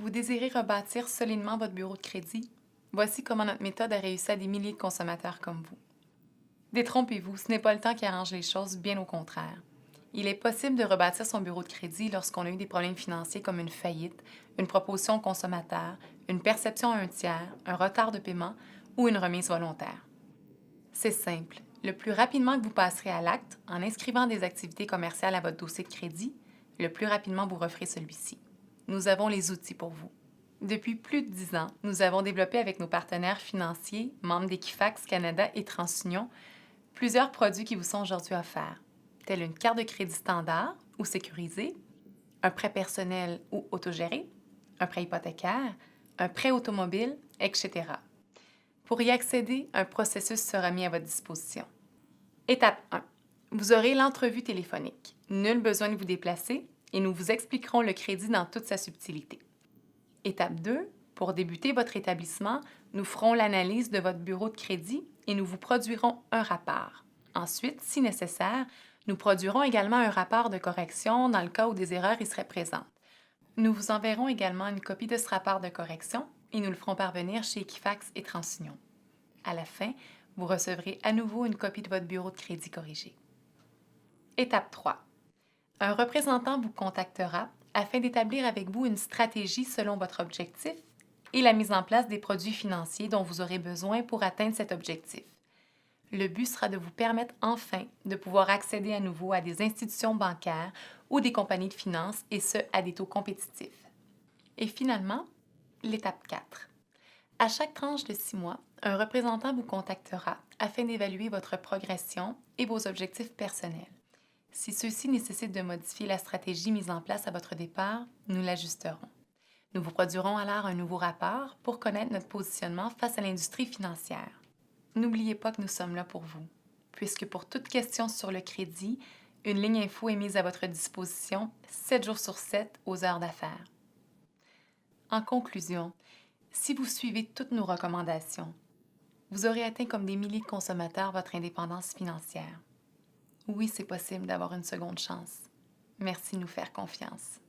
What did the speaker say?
Vous désirez rebâtir solidement votre bureau de crédit? Voici comment notre méthode a réussi à des milliers de consommateurs comme vous. Détrompez-vous, ce n'est pas le temps qui arrange les choses, bien au contraire. Il est possible de rebâtir son bureau de crédit lorsqu'on a eu des problèmes financiers comme une faillite, une proposition au consommateur, une perception à un tiers, un retard de paiement ou une remise volontaire. C'est simple. Le plus rapidement que vous passerez à l'acte, en inscrivant des activités commerciales à votre dossier de crédit, le plus rapidement vous referez celui-ci. Nous avons les outils pour vous. Depuis plus de 10 ans, nous avons développé avec nos partenaires financiers, membres d'Equifax Canada et TransUnion, plusieurs produits qui vous sont aujourd'hui offerts, tels une carte de crédit standard ou sécurisée, un prêt personnel ou autogéré, un prêt hypothécaire, un prêt automobile, etc. Pour y accéder, un processus sera mis à votre disposition. Étape 1. Vous aurez l'entrevue téléphonique. Nul besoin de vous déplacer et nous vous expliquerons le crédit dans toute sa subtilité. Étape 2. Pour débuter votre établissement, nous ferons l'analyse de votre bureau de crédit et nous vous produirons un rapport. Ensuite, si nécessaire, nous produirons également un rapport de correction dans le cas où des erreurs y seraient présentes. Nous vous enverrons également une copie de ce rapport de correction et nous le ferons parvenir chez Equifax et TransUnion. À la fin, vous recevrez à nouveau une copie de votre bureau de crédit corrigé. Étape 3. Un représentant vous contactera afin d'établir avec vous une stratégie selon votre objectif et la mise en place des produits financiers dont vous aurez besoin pour atteindre cet objectif. Le but sera de vous permettre enfin de pouvoir accéder à nouveau à des institutions bancaires ou des compagnies de finances et ce, à des taux compétitifs. Et finalement, l'étape 4. À chaque tranche de 6 mois, un représentant vous contactera afin d'évaluer votre progression et vos objectifs personnels. Si ceux-ci nécessitent de modifier la stratégie mise en place à votre départ, nous l'ajusterons. Nous vous produirons alors un nouveau rapport pour connaître notre positionnement face à l'industrie financière. N'oubliez pas que nous sommes là pour vous, puisque pour toute question sur le crédit, une ligne info est mise à votre disposition 7 jours sur 7 aux heures d'affaires. En conclusion, si vous suivez toutes nos recommandations, vous aurez atteint comme des milliers de consommateurs votre indépendance financière. Oui, c'est possible d'avoir une seconde chance. Merci de nous faire confiance.